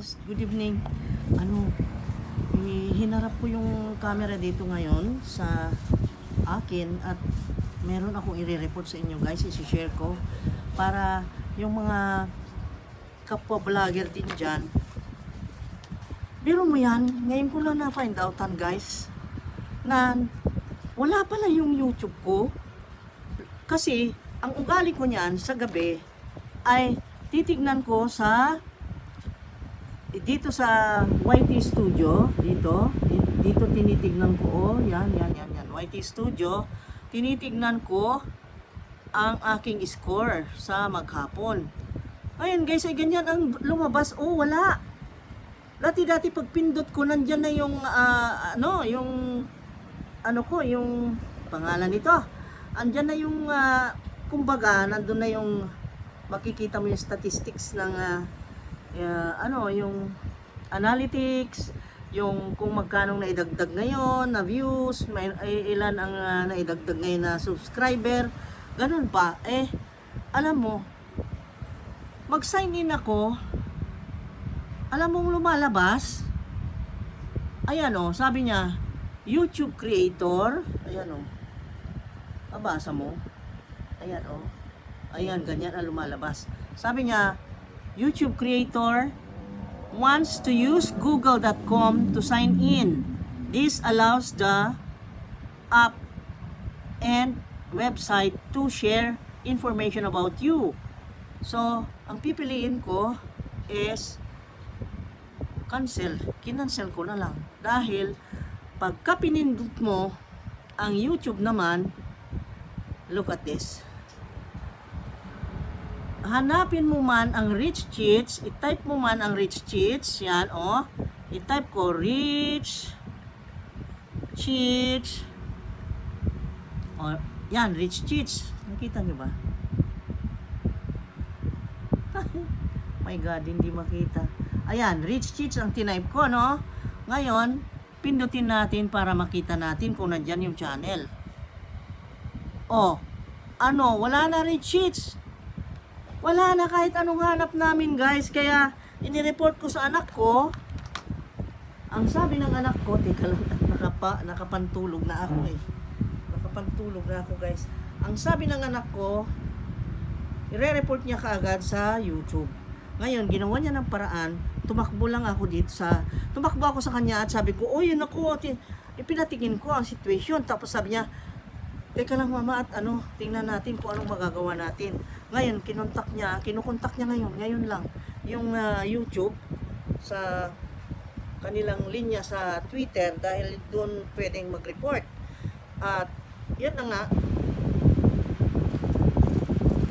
guys, good evening. Hinarap ko yung camera dito ngayon sa akin at meron akong i-report sa inyo guys, i-share ko para yung mga kapwa vlogger din dyan. Biro mo yan, ngayon ko lang na-find outan guys na wala pala yung YouTube ko. Kasi ang ugali ko niyan sa gabi ay titignan ko dito sa YT Studio, dito tinitignan ko, yan, YT Studio, tinitignan ko ang aking score sa maghapon. Ayun guys, ay ganyan ang lumabas, wala. Dati pag pindot ko, nandyan na yung, yung pangalan nito. Andyan na yung, kumbaga, nandun na yung, makikita mo yung statistics ng, yung analytics, yung kung magkano naidagdag ngayon na views, may ilan ang naidagdag ngayon na subscriber, ganun pa. Alam mo, mag-sign in ako, alam mong lumalabas, ayan sabi niya, YouTube creator, ayan mabasa mo, ayan ayan, ganyan ang lumalabas. Sabi niya, YouTube creator wants to use google.com to sign in. This allows the app and website to share information about you. So, ang pipiliin ko is cancel. Kinancel ko na lang. Dahil pagka pinindot mo ang YouTube naman, look at this. Hanapin mo man ang Rich Cheats, i-type mo man ang Rich Cheats, yan i-type ko Rich Cheats, yan, Rich Cheats, nakita nyo ba? My God, hindi makita. Ayan, Rich Cheats ang tinype ko, ngayon, pindutin natin para makita natin kung nandyan yung channel. Wala na Rich Cheats. Wala na kahit anong hanap namin guys, kaya inireport ko sa anak ko. Ang sabi ng anak ko, teka lang, nakapantulog na ako Nakapantulog na ako guys. Ang sabi ng anak ko, ire-report niya kaagad sa YouTube. Ngayon, ginawa niya ng paraan, tumakbo ako sa kanya at sabi ko, yun ako, ipinatingin ko ang situation. Tapos sabi niya, teka lang mama at tingnan natin kung anong magagawa natin. Ngayon, kinukontak niya ngayon lang, yung YouTube sa kanilang linya sa Twitter dahil doon pwedeng mag-report. At yan na nga.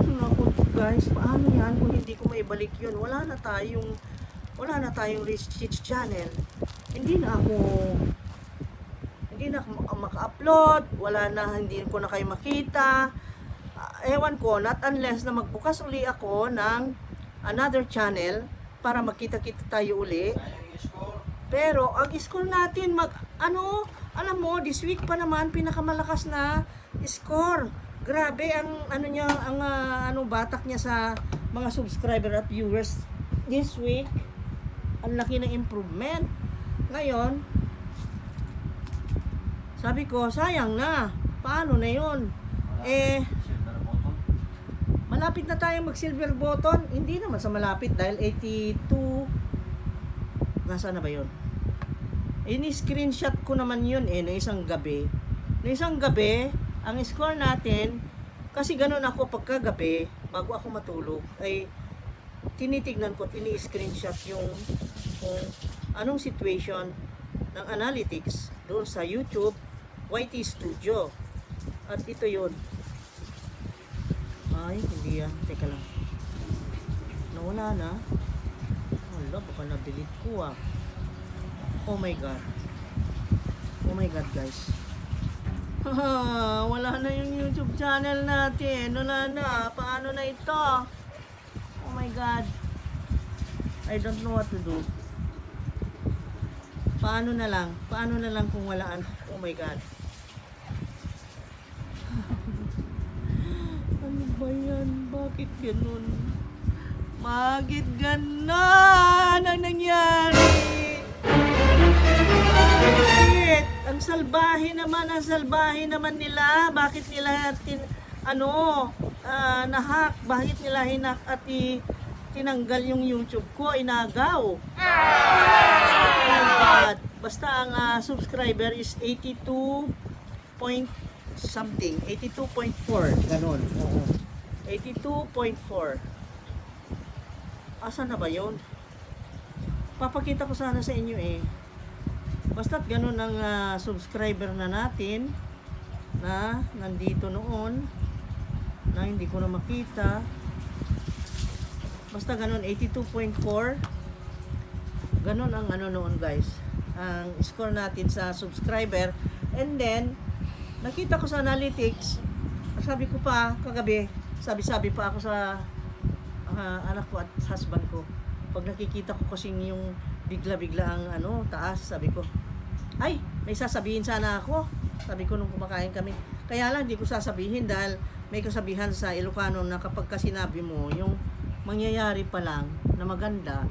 Naku guys, paano yan kung hindi ko maibalik yun? Wala na tayong Rich Cheats channel. Hindi na ako maka-upload, hindi ko na kayo makita. Ewan ko, not unless na magbukas uli ako ng another channel para makita-kita tayo uli. Pero ang score natin alam mo, this week pa naman pinakamalakas na score. Grabe ang batak niya sa mga subscriber at viewers this week. Ang laki ng improvement. Ngayon, sabi ko, sayang na. Paano na yun? Malapit na tayong mag-silver button. Hindi naman sa malapit dahil 82. Nasaan na ba yun? Ini-screenshot ko naman yun na isang gabi. Ang score natin, kasi ganun ako pagkagabi, bago ako matulog, ay tinitignan ko, ini-screenshot yung anong situation ng analytics doon sa YouTube YT Studio. At ito yun. Ay, hindi yan. Teka lang. Nawala na. Wala, baka na-delete ko Oh my God. Oh my God, guys. Wala na yung YouTube channel natin. Wala na. Paano na ito? Oh my God. I don't know what to do. Paano na lang kung walaan? Oh my God. Ano ba yan? Bakit ganun? Bakit ganon ang nangyari? Bakit? Ang salbahe naman nila. Bakit nila nahack? Bakit nila hinak at tinanggal yung YouTube ko? Inagaw. Oh my God. Basta ang subscriber is 82 point something. 82.4. Ganon. Oo. 82.4. Asa na ba yun? Papakita ko sana sa inyo eh. Basta't ganun ang subscriber na natin na nandito noon na hindi ko na makita. Basta ganun 82.4. Ganun ang noon guys. Ang score natin sa subscriber. And then nakita ko sa analytics, sabi ko pa kagabi, sabi pa ako sa anak ko at husband ko. Pag nakikita ko kasing yung bigla-bigla ang taas, sabi ko, ay, may sasabihin sana ako. Sabi ko nung kumakain kami. Kaya lang, hindi ko sasabihin dahil may kasabihan sa Ilocano na kapag sinabi mo, yung mangyayari pa lang na maganda,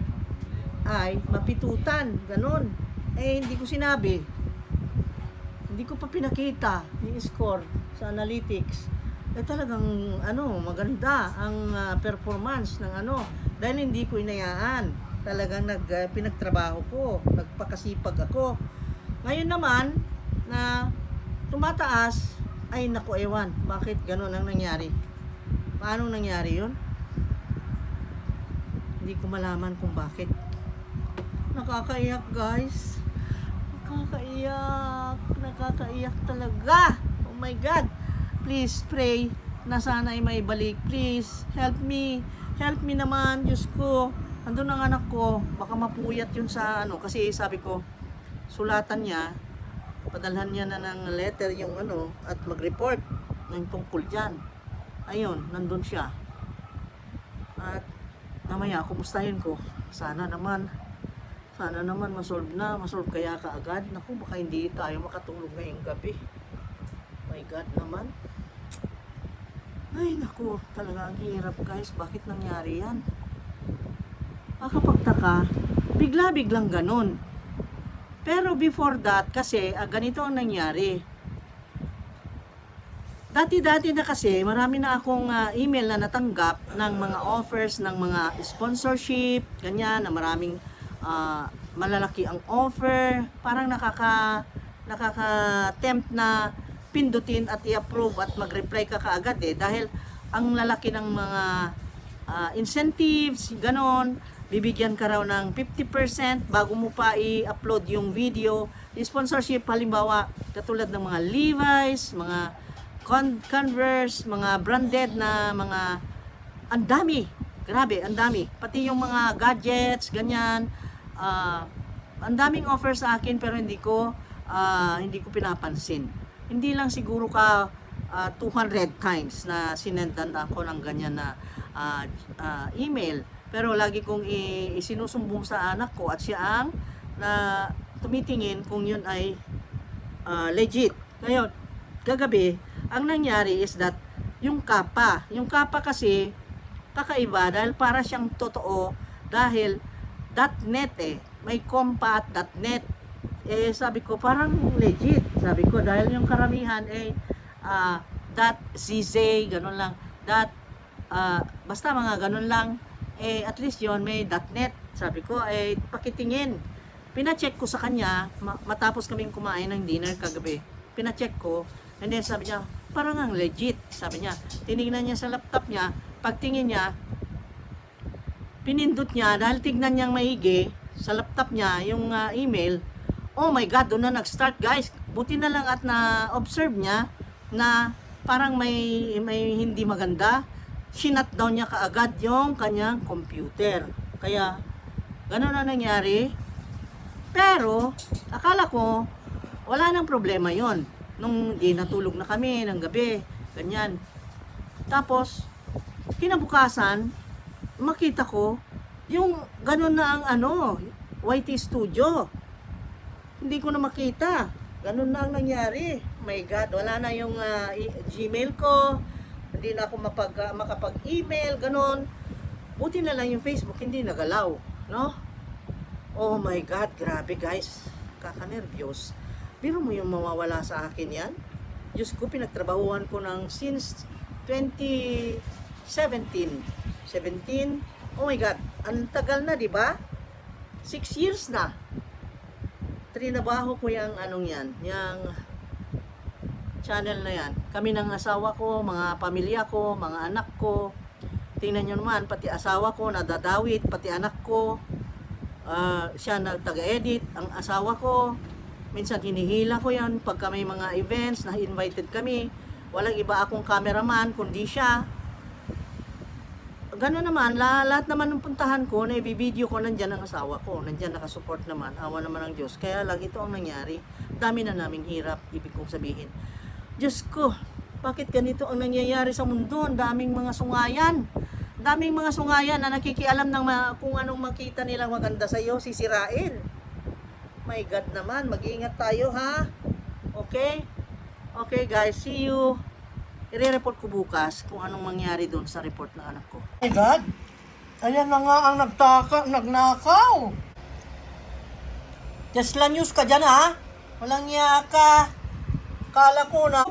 ay mapitutan. Ganon. Eh, hindi ko sinabi. Hindi ko pa pinakita yung score sa analytics. Eh talagang maganda ang performance ng dahil hindi ko inayaan. Talagang pinagtrabaho ko, nagpakasipag ako. Ngayon naman na tumataas, ay naku ewan, bakit ganun ang nangyari? Paano nangyari yun? Hindi ko malaman kung bakit. Nakakaiyak guys. Nakakaiyak talaga. Oh my God. Please pray na sana ay may balik. Please help me naman, Diyos ko. Andun ang anak ko, baka mapuyat yun sa kasi sabi ko, sulatan niya, padalhan niya na ng letter yung at mag-report ng tungkol dyan. Ayun, nandun siya. At mamaya, kumustahin ko. Sana naman masolve kaya kaagad. Naku, baka hindi tayo makatulog ngayong gabi. My God naman. Ay, naku, talaga ang hirap guys. Bakit nangyari yan? Makapagtaka, bigla-biglang ganun. Pero before that, kasi ganito ang nangyari. Dati-dati na kasi, marami na akong email na natanggap ng mga offers, ng mga sponsorship, ganyan, na maraming malalaki ang offer. Parang nakaka-tempt na pindutin at i-approve at mag-reply ka kaagad dahil ang lalaki ng mga incentives, ganon. Bibigyan ka raw ng 50% bago mo pa i-upload yung video. Sponsorship, halimbawa, katulad ng mga Levi's, mga Converse, mga branded na mga, ang dami. Grabe, ang dami. Pati yung mga gadgets, ganyan. Ang daming offer sa akin pero hindi ko pinapansin. Hindi lang siguro 200 times na sinendan ako ng ganyan na email. Pero lagi kong isinusumbong sa anak ko at siya ang tumitingin kung yun ay legit. Ngayon, kagabi, ang nangyari is that yung kapa kasi kakaiba dahil para siyang totoo dahil .net may compa at .net. Sabi ko parang legit. Sabi ko dahil yung karamihan .cz, ganun lang. Basta mga ganun lang. At least yon may .net. Sabi ko, pakitingin. Pina-check ko sa kanya, matapos kaming kumain ng dinner kagabi. Pina-check ko, and then sabi niya, parang ang legit. Sabi niya, tinignan niya sa laptop niya, pagtingin niya, pinindot niya, dahil tignan niyang maigi, sa laptop niya, yung email, oh my God, doon na nag-start guys. Buti na lang at na-observe niya, na parang may hindi maganda. Sinut down niya kaagad yung kanyang computer. Kaya, gano'n na nangyari. Pero, akala ko, wala nang problema yon nung natulog na kami ng gabi. Ganyan. Tapos, kinabukasan, makita ko, yung gano'n na ang YT Studio. Hindi ko na makita. Gano'n na ang nangyari. My God, wala na yung Gmail ko. Hindi na ako makapag-email, ganon. Buti na lang yung Facebook hindi nagalaw, no? Oh my God, grabe guys. Kakanervyos. Biro mo yung mawawala sa akin yan? Diyos ko, pinagtrabahuan ko ng since 2017. 17? Oh my God, ang tagal na, di ba? 6 years na. Trinabaho ko yung anong yan, yung channel na yan. Kami ng asawa ko, mga pamilya ko, mga anak ko. Tingnan nyo naman, pati asawa ko nadadawit, pati anak ko. Siya na taga-edit, ang asawa ko. Minsan hinihila ko yan pagka may mga events na invited kami. Walang iba akong cameraman kundi siya. Gano'n naman, lahat naman ng puntahan ko, na i-video ko, nandyan ang asawa ko. Nandyan nakasupport naman, awa naman ng Diyos. Kaya lang ito ang nangyari. Dami na naming hirap, ibig kong sabihin. Diyos ko, bakit ganito ang nangyayari sa mundo? Ang daming mga sungayan. Daming mga sungayan na nakikialam ng kung anong makita nila maganda sa iyo, sisirain. My God naman, mag-iingat tayo ha. Okay? Okay guys, see you. I-report ko bukas kung anong mangyari doon sa report ng anak ko. My God! Ayan na nga ang nagnakaw. Tesla News ka dyan ha? Walang yaka. Kala ko na.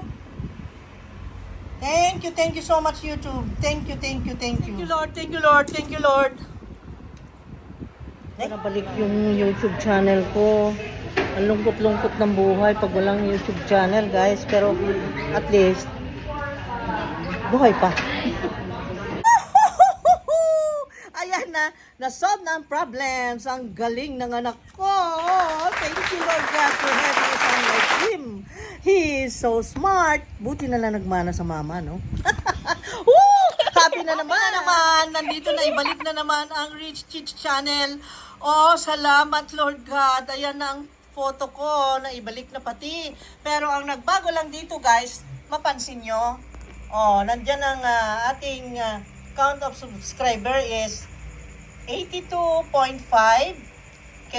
Thank you so much YouTube. Thank you. Thank you Lord, thank you Lord. Nabalik yung YouTube channel ko. Ang lungkot-lungkot ng buhay pag walang YouTube channel guys. Pero at least, buhay pa. Ayan na, na-solve na ang problems. Ang galing ng anak ko. Thank you Lord God for having a son like him. He is so smart. Buti na lang nagmana sa mama, no? Woo! Happy na naman. Nandito na, ibalik na naman ang Rich Chich Channel. Oh, salamat Lord God. Ayan na ang photo ko na ibalik na pati. Pero ang nagbago lang dito guys, mapansin nyo, oh, nandyan ang ating count of subscriber is 82.5k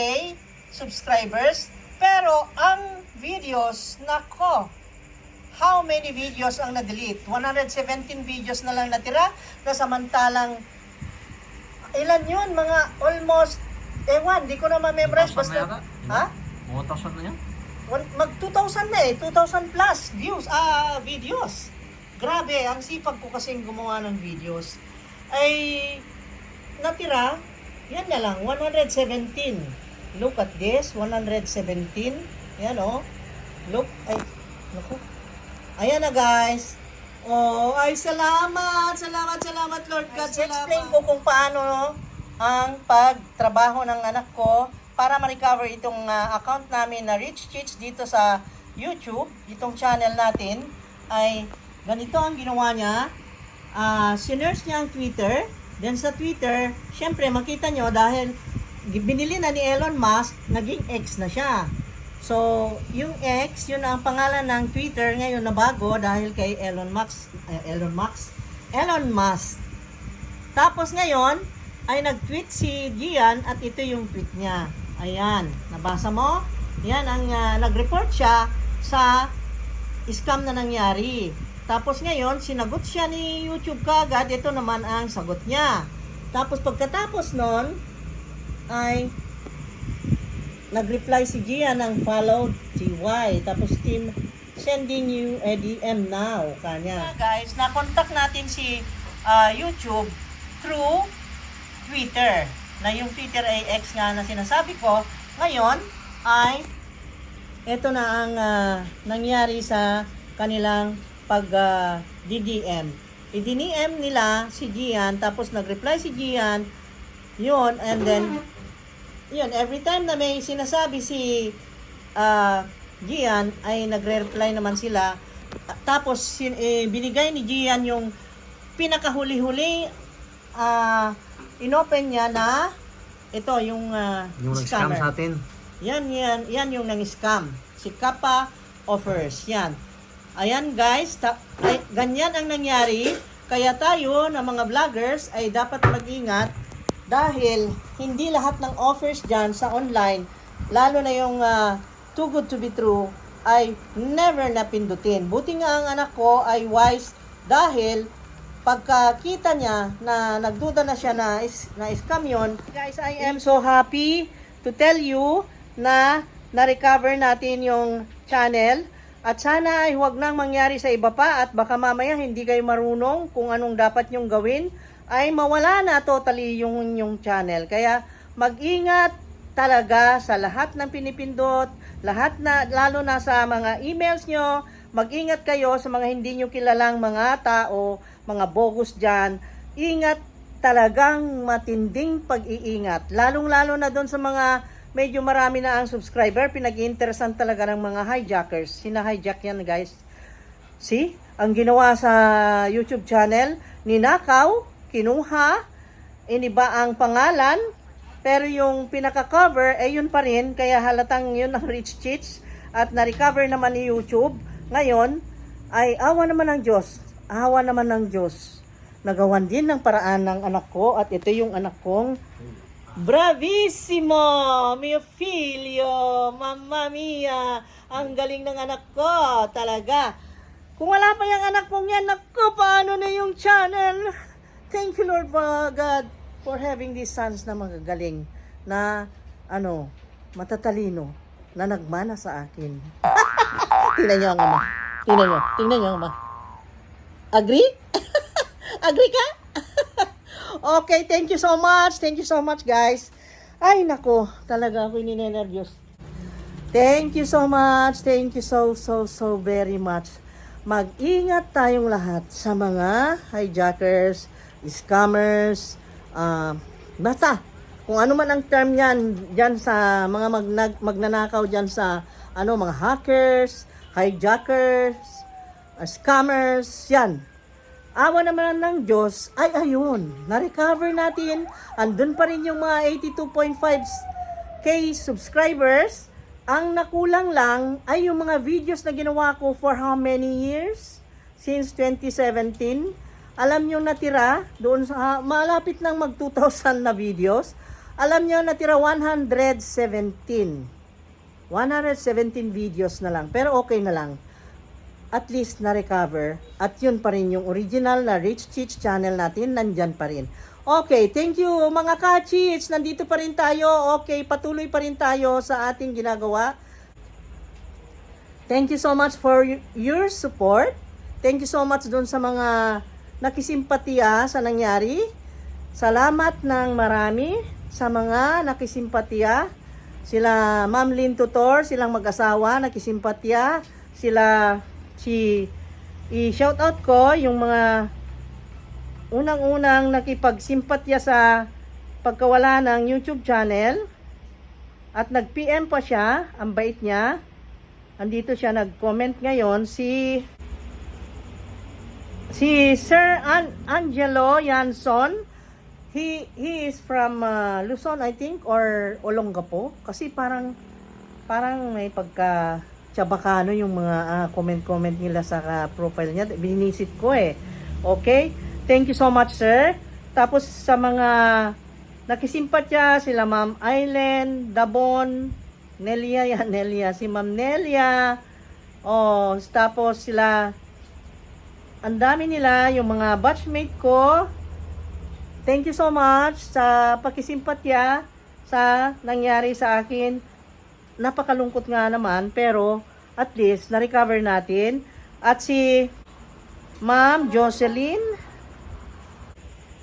subscribers. Pero ang videos, nako, how many videos ang na-delete? 117 videos na lang natira, na samantalang ilan yun? Mga almost, di ko na ma-memorize. Basta, ha? 1,000 na yan? Mag 2,000 na 2,000 plus views, videos. Grabe, ang sipag ko kasing gumawa ng videos. Ay, natira, yan na lang, 117. Look at this, 117. Yan oh. Look, ay, naku. Ayan na guys. Oh, ay salamat Lord God. Explain ko kung paano ang pagtrabaho ng anak ko para ma-recover itong account namin na Rich Chich dito sa YouTube, itong channel natin. Ay ganito ang ginawa niya. Sinearch niya ang Twitter. Then sa Twitter, syempre makita nyo dahil binili na ni Elon Musk, naging X na siya. So, yung X, yun ang pangalan ng Twitter ngayon na bago dahil kay Elon Musk. Tapos ngayon, ay nag-tweet si Gian at ito yung tweet niya. Ayan, nabasa mo? Yan ang nag-report siya sa scam na nangyari. Tapos ngayon, sinagot siya ni YouTube kagad. Ito naman ang sagot niya. Tapos pagkatapos nun, ay nag-reply si Gia ng follow TY. Tapos team sending you a DM now. Kanya. Guys, na-contact natin si YouTube through Twitter. Na yung Twitter ay X nga na sinasabi ko. Ngayon ay ito na ang nangyari sa kanilang pag-DDM. I-DDM nila si Gian. Tapos nag-reply si Gian. Yun, and then yun, every time na may sinasabi si Gian, ay nagre-reply naman sila. Tapos binigay ni Gian yung pinakahuli-huli, inopen niya na ito yung nag-scam sa atin. Yan yung nang-scam. Si Kappa Offers. Yan. Ayan guys, ganyan ang nangyari. Kaya tayo na mga vloggers ay dapat mag-ingat. Dahil hindi lahat ng offers dyan sa online, lalo na yung too good to be true, ay never na pindutin. Buti nga ang anak ko ay wise dahil pagkakita niya na nagduda na siya na scam yun, guys, I am so happy to tell you na na-recover natin yung channel. At sana ay huwag nang mangyari sa iba pa at baka mamaya hindi kayo marunong kung anong dapat nyong gawin ay mawala na totally yung channel. Kaya mag-ingat talaga sa lahat ng pinipindot, lahat na, lalo na sa mga emails nyo. Mag-ingat kayo sa mga hindi nyo kilalang mga tao, mga bogus dyan. Ingat, talagang matinding pag-iingat. Lalong-lalo na doon sa mga medyo marami na ang subscriber, pinag-iinteresan talaga ng mga hijackers. Sina-hijack yan, guys. See? Ang ginawa sa YouTube channel, ninakaw, kinuha, iniba ang pangalan, pero yung pinaka-cover, yun pa rin, kaya halatang yun ang rich cheats, at na-recover naman ni YouTube. Ngayon, ay awa naman ng Diyos. Awa naman ng Diyos. Nagawan din ng paraan ng anak ko, at ito yung anak kong bravissimo, mio figlio, mamma mia, ang galing ng anak ko, talaga. Kung wala pa yung anak kong yan, naku, paano na yung channel? Thank you, Lord God, for having these sons na magagaling, na, matatalino, na nagmana sa akin. Tingnan niyo ang ama. Tingnan niyo ang ama. Agree? Agree ka? Okay, thank you so much. Thank you so much, guys. Ay, nako, talaga ako ninenervyos. Thank you so much. Thank you so very much. Mag-ingat tayong lahat sa mga hijackers, scammers, basta, kung ano man ang term yan, dyan sa mga magnanakaw dyan sa, mga hackers, hijackers, scammers, yan. Awa naman ng Diyos, ay ayun, na-recover natin. Andun pa rin yung mga 82.5k subscribers. Ang nakulang lang ay yung mga videos na ginawa ko for how many years? Since 2017. Alam nyo natira, doon sa malapit nang mag 2,000 na videos. Alam nyo natira 117 videos na lang. Pero okay na lang. At least na-recover. At yun pa rin yung original na Rich Cheats channel natin, nandyan pa rin. Okay, thank you mga ka-cheats. Nandito pa rin tayo. Okay, patuloy pa rin tayo sa ating ginagawa. Thank you so much for your support. Thank you so much dun sa mga nakisimpatiya sa nangyari. Salamat ng marami sa mga nakisimpatiya. Sila Ma'am Lynn Tutor, silang mag-asawa, nakisimpatiya. Sila i-shoutout ko yung mga unang-unang nakipagsimpatya sa pagkawala ng YouTube channel at nag-PM pa siya, ang bait niya. Andito siya nag-comment ngayon, si Sir Angelo Yanson. He is from Luzon, I think, or Olongapo, kasi parang may pagka Chabacano yung mga comment nila sa profile niya. Binisit ko eh. Okay? Thank you so much, sir. Tapos sa mga nakisimpatya, sila Ma'am Aileen, Dabon, Nelia, si Ma'am Nelia. Tapos sila, ang dami nila, yung mga batchmate ko. Thank you so much sa pakisimpatya sa nangyari sa akin. Napakalungkot nga naman, pero at least na-recover natin. At si Ma'am Jocelyn,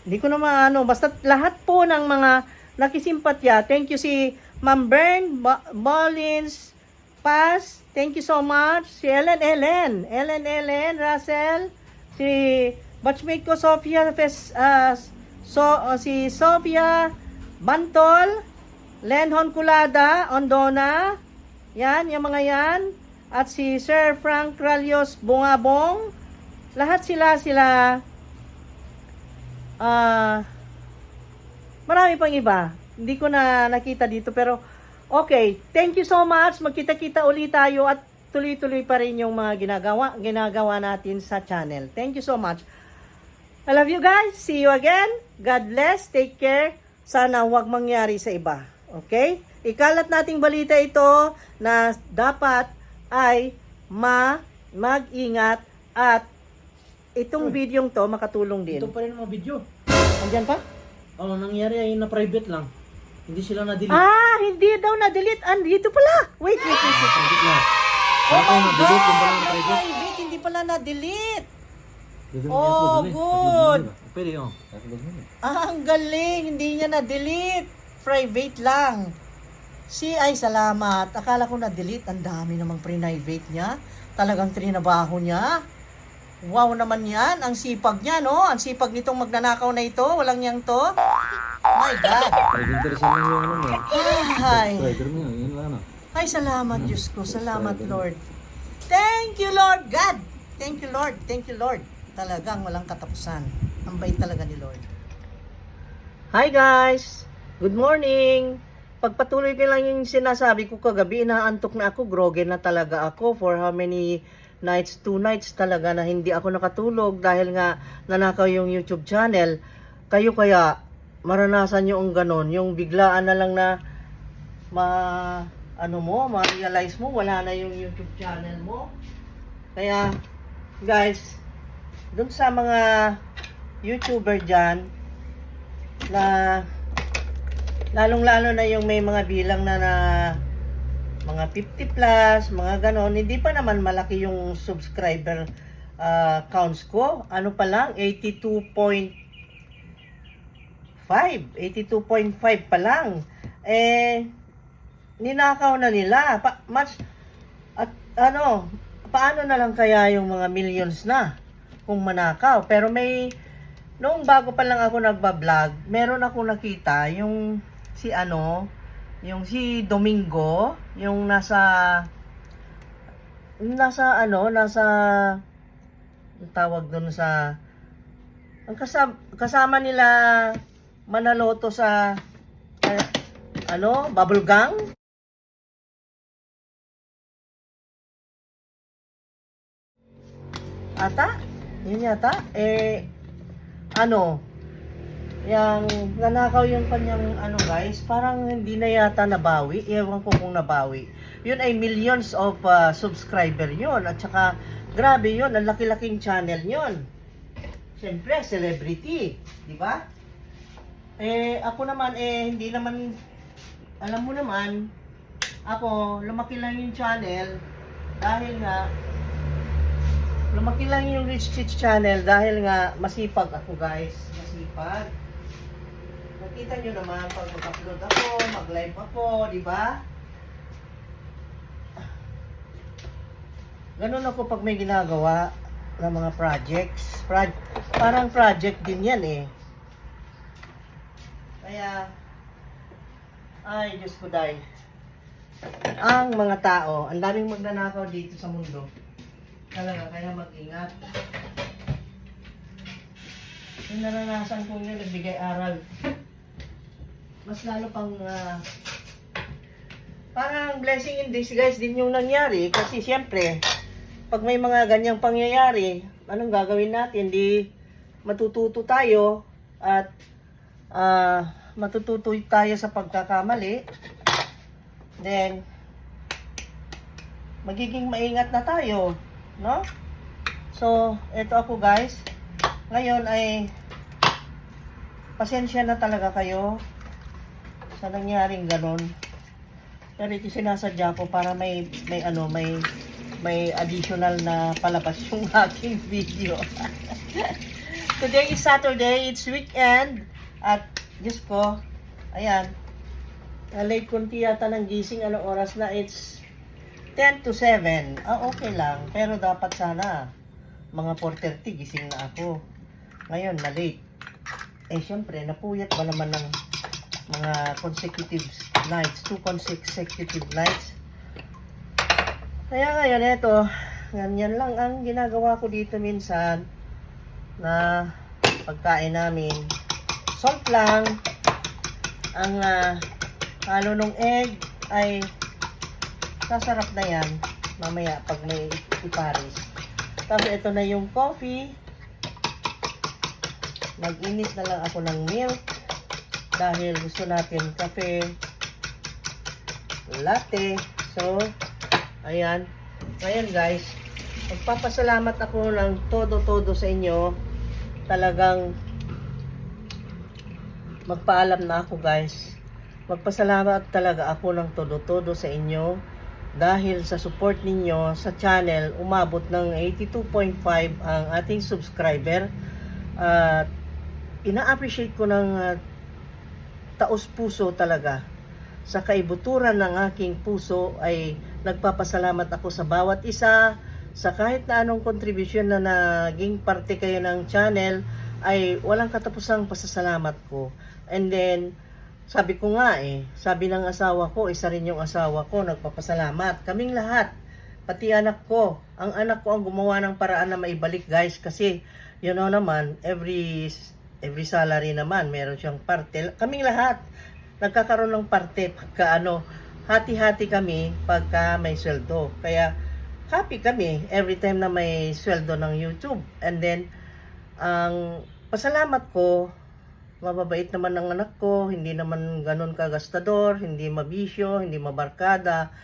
hindi ko naman basta lahat po ng mga nakisimpatya. Thank you si Ma'am Bern Bollins Paz, thank you so much. Si Ellen Russell, si batchmate ko Sofia si Sofia Bantol, Lenhon Culada, Ondona, yan, yung mga yan, at si Sir Frank Ralios Bungabong, lahat sila, marami pang iba, hindi ko na nakita dito, pero, okay, thank you so much, magkita-kita ulit tayo, at tuloy-tuloy pa rin yung mga ginagawa natin sa channel. Thank you so much. I love you guys, see you again, God bless, take care, sana huwag mangyari sa iba. Okay? Ikalat nating balita ito na dapat ay mag-ingat at itong videong to makatulong din. Ito pa rin ang mga video. Andyan pa? Nangyari ay na private lang. Hindi sila na-delete. Hindi daw na-delete. Dito pala. Wait. Delete lahat. Oh my na-delete, yung pala God! na-private. Private, hindi pala na-delete. Dito Oh, good. Pwede yun. Ang galing. Hindi niya na-delete. Private lang. Ay, salamat. Akala ko na-delete. Ang dami namang private niya. Talagang trinabaho niya. Wow naman yan. Ang sipag niya, no? Ang sipag nitong magnanakaw na ito. Walang yang to. My God. Interesan lang yung ano mo. Ay. Subscriber mo yun lang ano. Ay, salamat, Diyos ko. Salamat, Lord. Thank you, Lord God. Thank you, Lord. Thank you, Lord. Talagang walang katapusan. Ang bait talaga ni Lord. Hi, guys. Good morning. Pagpatuloy ko lang yung sinasabi ko kagabi, inaantok na ako, groggy na talaga ako for how many nights, 2 nights talaga na hindi ako nakatulog dahil nga nanakaw yung YouTube channel. Kayo kaya maranasan nyo ang ganon, yung biglaan na lang na ma-realize mo, wala na yung YouTube channel mo. Kaya, guys, dun sa mga YouTuber dyan, na lalong-lalo na yung may mga bilang na mga 50 plus, mga ganon, hindi pa naman malaki yung subscriber counts ko. Ano pa lang, 82.5 pa lang. Ninakaw na nila. Paano na lang kaya yung mga millions na kung manakaw? Pero noong bago pa lang ako nagba-vlog, meron ako nakita yung si Domingo, yung nasa ang tawag doon sa ang kasama nila Manaloto sa Bubble Gang. Yun yata. Yung nanakaw yung kanyang guys, parang hindi na yata nabawi. Ewan ko kung nabawi. Yun ay millions of subscriber yun. At saka, grabe yun. Ang laki-laking channel yun. Siyempre, celebrity. Di ba? Ako naman, hindi naman, alam mo naman, ako, lumaki lang yung channel dahil nga, lumaki lang yung Rich Chich channel dahil nga masipag ako, guys. Masipag. Nakita nyo naman pag mag-upload ako, mag-live ako, di ba? Ganun ako pag may ginagawa ng mga projects. Parang project din yan eh. Kaya, ay, Diyos ko day. Ang mga tao, ang daming magnanakaw dito sa mundo. Talaga, kaya mag-ingat. Yung naranasan ko yun, nagbigay aral. Mas lalo pang parang blessing in disguise din yung nangyari. Kasi siyempre, pag may mga ganyang pangyayari, anong gagawin natin? Di matututo tayo at matututo tayo sa pagkakamali. Then, magiging maingat na tayo. No? So, eto ako guys. Ngayon ay pasensya na talaga kayo sa nangyaring ganon. Pero ito sinasadya ko para may additional na palabas yung aking video. Today is Saturday, it's weekend. At Diyos ko, ayan, late kunti yata ng gising. Anong oras na? It's 10 to 7. Okay lang. Pero dapat sana mga 4:30 gising na ako. Ngayon, na late. Siyempre, napuyat ba naman ng mga consecutive nights, 2 consecutive nights. Kaya ngayon, eto, ganyan lang ang ginagawa ko dito minsan na pagkain namin. Salt lang. Ang halo ng egg ay sasarap na yan mamaya pag may iparis. Tapos ito na yung coffee. Mag-init na lang ako ng milk dahil gusto natin kape, latte. So, ayan. Ngayon guys, Magpapasalamat ako ng todo-todo sa inyo. Talagang magpaalam na ako guys. Magpasalamat talaga ako ng todo-todo sa inyo. Dahil sa support ninyo sa channel, umabot ng 82.5 ang ating subscriber. At ina-appreciate ko ng taos-puso talaga. Sa kaibuturan ng aking puso ay nagpapasalamat ako sa bawat isa, sa kahit na anong contribution na naging parte kayo ng channel, ay walang katapusang pasasalamat ko. And then, sabi ko nga sabi ng asawa ko, isa rin yung asawa ko, nagpapasalamat. Kaming lahat, pati anak ko. Ang anak ko ang gumawa ng paraan na maibalik guys, kasi you know naman, every salary naman, meron siyang parte. Kaming lahat, nagkakaroon ng parte pagka hati-hati kami pagka may sweldo. Kaya, happy kami every time na may sweldo ng YouTube. And then, ang pasalamat ko, mababait naman ang anak ko, hindi naman ganun kagastador, hindi mabisyo, hindi mabarkada.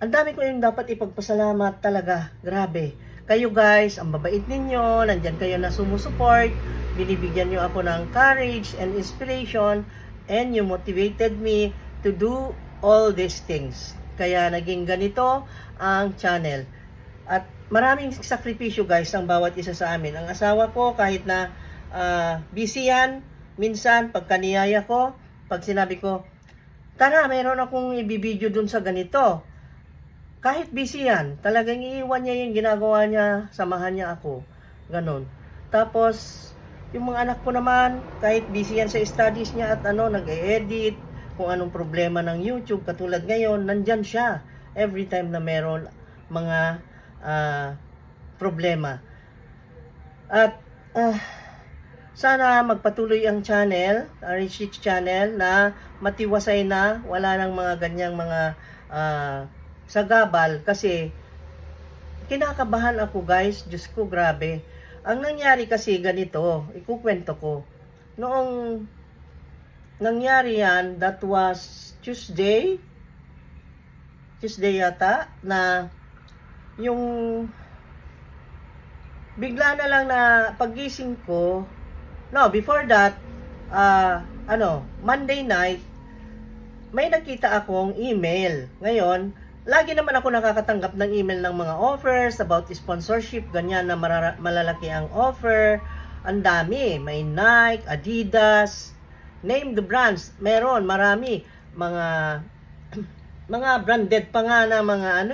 Ang dami ko yung dapat ipagpasalamat talaga, grabe. Kayo guys, ang babait ninyo, nandyan kayo na sumusuport, binibigyan nyo ako ng courage and inspiration, and you motivated me to do all these things. Kaya naging ganito ang channel. At maraming sakripisyo guys ang bawat isa sa amin. Ang asawa ko kahit na busy yan, minsan pagka niyaya ko, pag sinabi ko, tara meron akong ibibideo dun sa ganito. Kahit busy yan, talagang iiwan niya yung ginagawa niya, samahan niya ako. Ganon. Tapos, yung mga anak ko naman, kahit busy yan sa studies niya at nag-e-edit, kung anong problema ng YouTube, katulad ngayon, nandyan siya every time na meron mga problema. At sana magpatuloy ang channel, RH6 channel, na matiwasay na, wala nang mga ganyang mga sagabal, kasi kinakabahan ako guys, Diyos ko grabe. Ang nangyari kasi ganito, ikukwento ko. Noong nangyari yan, that was Tuesday yata, na yung bigla na lang na pagising ko, before that, Monday night, may nakita akong email. Ngayon, lagi naman ako nakakatanggap ng email ng mga offers about sponsorship, ganyan na malalaki ang offer. Ang dami, may Nike, Adidas, name the brands, meron, marami. Mga branded pa nga na mga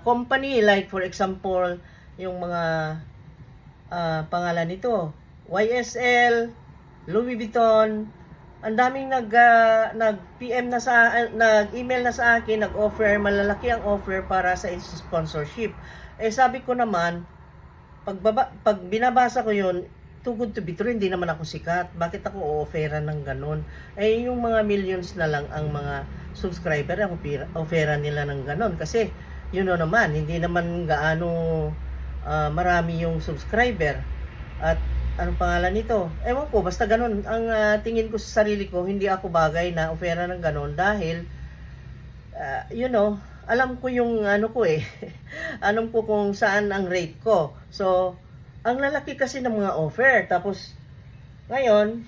company, like for example, yung mga pangalan nito, YSL, Louis Vuitton. Ang daming nag-PM na nag-email na sa akin, nag-offer, malalaki ang offer para sa sponsorship. Sabi ko naman, pag binabasa ko yun, too good to be true, hindi naman ako sikat. Bakit ako o-offeran ng ganun? Yung mga millions na lang ang mga subscriber, ang offeran nila ng ganun. Kasi, naman, hindi naman gaano marami yung subscriber. At, anong pangalan nito? Ewan ko, basta ganun. Ang tingin ko sa sarili ko, hindi ako bagay na offeran ng ganun dahil, alam ko yung alam ko kung saan ang rate ko. So, ang lalaki kasi ng mga offer. Tapos, ngayon,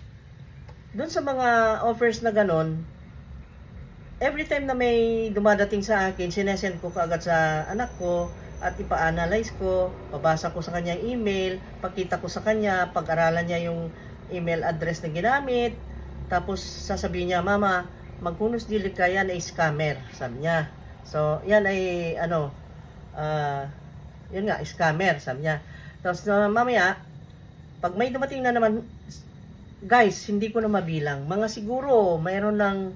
dun sa mga offers na ganon, every time na may dumadating sa akin, sinesend ko kaagad sa anak ko at ipa-analyze ko, babasa ko sa kanya email, pakita ko sa kanya, pag-aralan niya yung email address na ginamit, tapos sasabihin niya, Mama, magkunos dili ka, yan ay scammer, sabi niya. So, yan ay, yun nga, scammer, sabi niya. Tapos, mamaya, pag may dumating na naman, guys, hindi ko na mabilang. Mga siguro, mayroon ng,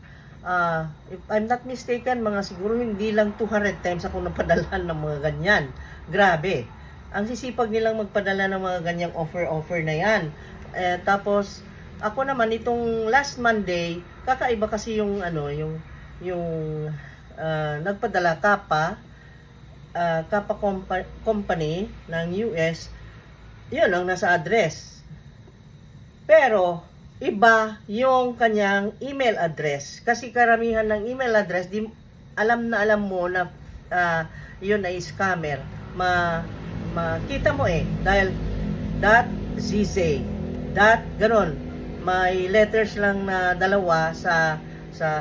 if I'm not mistaken, mga siguro hindi lang 200 times ako napadalahan ng mga ganyan. Grabe. Ang sisipag nilang magpadala ng mga ganyang offer na yan. Tapos, ako naman, itong last Monday, kakaiba kasi yung, nagpadala Kappa Company ng US, yun ang nasa address. Pero, iba yung kanyang email address. Kasi karamihan ng email address, alam na alam mo na yun ay scammer, makita mo dahil .zz, ganon, may letters lang na dalawa sa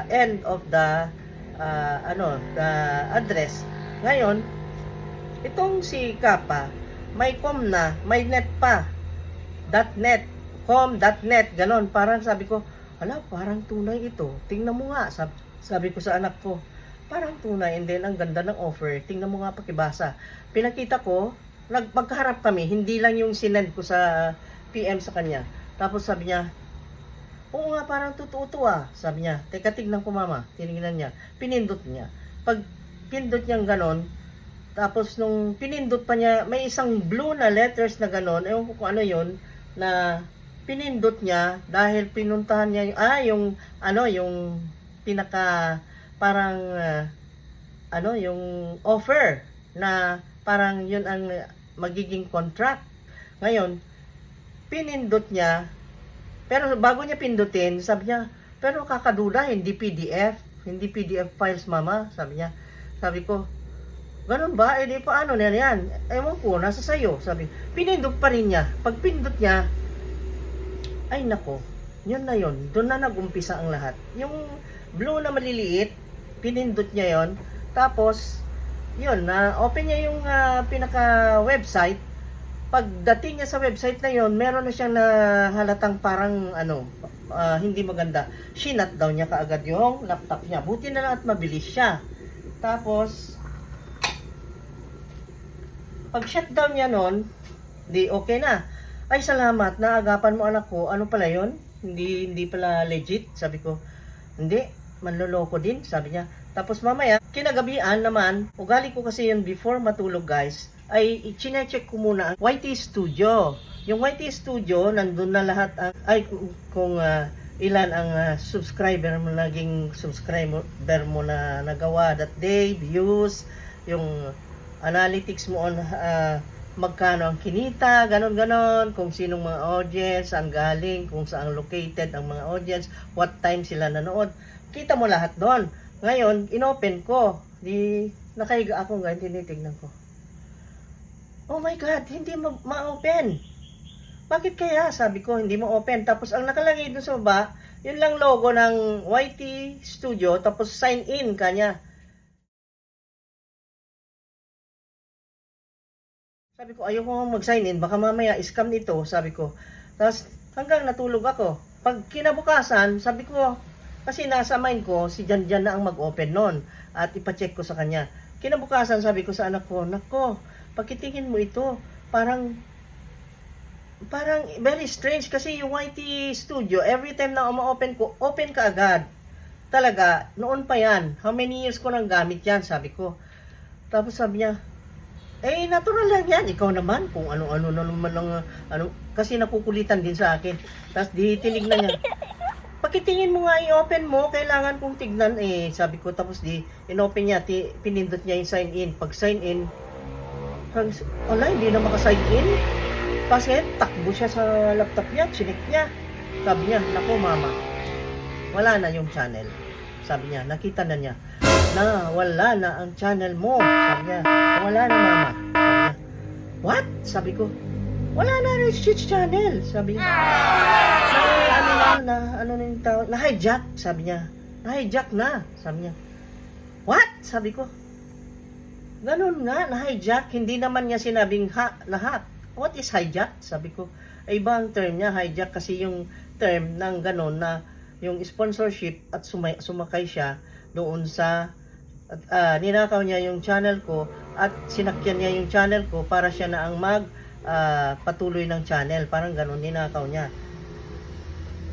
end of the the address. Ngayon, itong si Kappa, may com na, may net pa, .net, com.net, ganon. Parang sabi ko, hala, parang tunay ito. Tingnan mo nga, sabi ko sa anak ko, parang tunay, and then ang ganda ng offer. Tingnan mo nga, pakibasa. Pinakita ko, magkaharap kami, hindi lang yung sinend ko sa PM sa kanya. Tapos sabi niya, oo nga, parang totoo to sabi niya. Teka, tignan ko mama. Tinignan niya. Pinindot niya. Pag pindot niyang ganon, tapos nung pinindot pa niya, may isang blue na letters na ganon, ewan ko kung ano yun, na pinindot niya dahil pinuntahan niya yung pinaka parang yung offer na parang yun ang magiging contract. Ngayon, pinindot niya, pero bago niya pindutin, sabi niya, pero kakaduda, hindi PDF files mama, sabi niya. Sabi ko, ganun ba? Di paano na yan? Ewan ko, nasa sayo. Sabi, pinindot pa rin niya. Pag pindot niya, ay nako, yun na yun. Doon na nag-umpisa ang lahat. Yung blue na maliliit, pinindot niya yon. Tapos, yun, open niya yung pinaka-website. Pagdating niya sa website na yon, meron na siyang halatang parang hindi maganda. Shinut daw niya kaagad yung laptop niya. Buti na lang at mabilis siya. Tapos, pag shutdown niya nun, di okay na. Ay, salamat, naagapan mo anak ko. Ano pala yon? Hindi pala legit. Sabi ko, hindi, manloloko din, sabi niya. Tapos mamaya, kinagabihan naman, ugali ko kasi yun before matulog guys, ay i-check ko muna ang YT Studio. Yung YT Studio, nandun na lahat kung ilan ang subscriber mo, naging subscriber mo na nagawa that day, views, yung analytics mo on magkano ang kinita, ganon, kung sinong mga audience, saan galing, kung saan located ang mga audience, what time sila nanood. Kita mo lahat doon. Ngayon, inopen ko. Di nakahiga ako ngayon, tinitignan ko. Oh my God, hindi ma-open. Bakit kaya? Sabi ko, hindi ma-open. Tapos ang nakalagay doon sa baba, yun lang logo ng YT Studio, tapos sign in kanya. Sabi ko, ayoko mag-sign in, baka mamaya scam ito, sabi ko. Tapos hanggang natulog ako. Pag kinabukasan, sabi ko, kasi nasa mind ko, si Jan na ang mag-open nun. At ipacheck ko sa kanya. Kinabukasan, sabi ko sa anak ko, nako, pagkitingin mo ito, parang very strange kasi yung YT Studio, every time na ma-open ko, open ka agad. Talaga, noon pa yan. How many years ko nang gamit yan, sabi ko. Tapos sabi niya, natural lang yan. Ikaw naman, kung ano-ano na naman kasi nakukulitan din sa akin. Tapos tinignan niya. Pakitingin mo nga, i-open mo, kailangan kong tignan sabi ko. Tapos in-open niya, pinindot niya yung sign in. Pag sign in, hindi na maka-sign in. Kasi takbo siya sa laptop niya, chinik niya. Sabi niya, nako mama, wala na yung channel. Sabi niya, nakita na niya, na wala na ang channel mo. Sabi niya, wala na mama. Sabi niya, what? Sabi ko, wala na yung channel. Sabi niya, na-hijack. Sabi niya, na-hijack na. Sabi niya, what? Sabi ko, ganun nga, na-hijack. Hindi naman niya sinabing na-hack. What is hijack? Sabi ko, ibang term niya, hijack kasi yung term ng ganun na yung sponsorship at sumakay siya doon sa ninakaw niya yung channel ko at sinakyan niya yung channel ko para siya na ang patuloy ng channel. Parang ganun, ninakaw niya.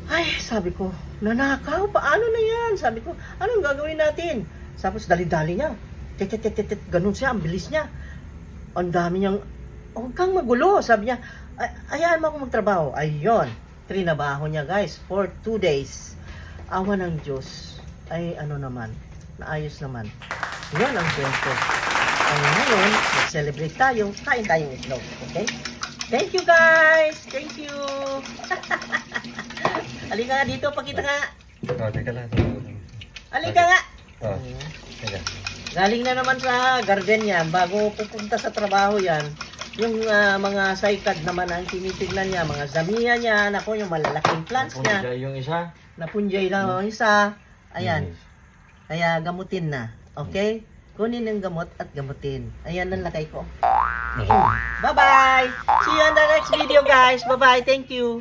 Ay, sabi ko, nanakaw? Paano na yan? Sabi ko, anong gagawin natin? Tapos dali-dali niya. Ganun siya, ang bilis niya. Ang dami niyang, huwag kang magulo. Sabi niya, ayaan mo akong magtrabaho. Ayun, trinabaho niya guys for 2 days. Awa ng Diyos. Ay naayos naman. Yun ang kwento. Ay ngayon, mag-celebrate tayo. Kain tayong itlog. Okay? Thank you guys! Thank you! Halika nga dito, pakita nga. Teka lang. Halika nga! Oh. Teka. Galing na naman sa garden yan, bago pupunta sa trabaho yan, yung mga saikad naman ang tinitignan niya, mga zamia niya, ako yung malalaking plants niya, Siya yung isa. napunjay na yung isa, ayan, Yes. kaya gamutin na, okay? Kunin ang gamot at gamutin. Ayan ang lakay ko. Bye-bye! See you on the next video guys! Bye-bye! Thank you!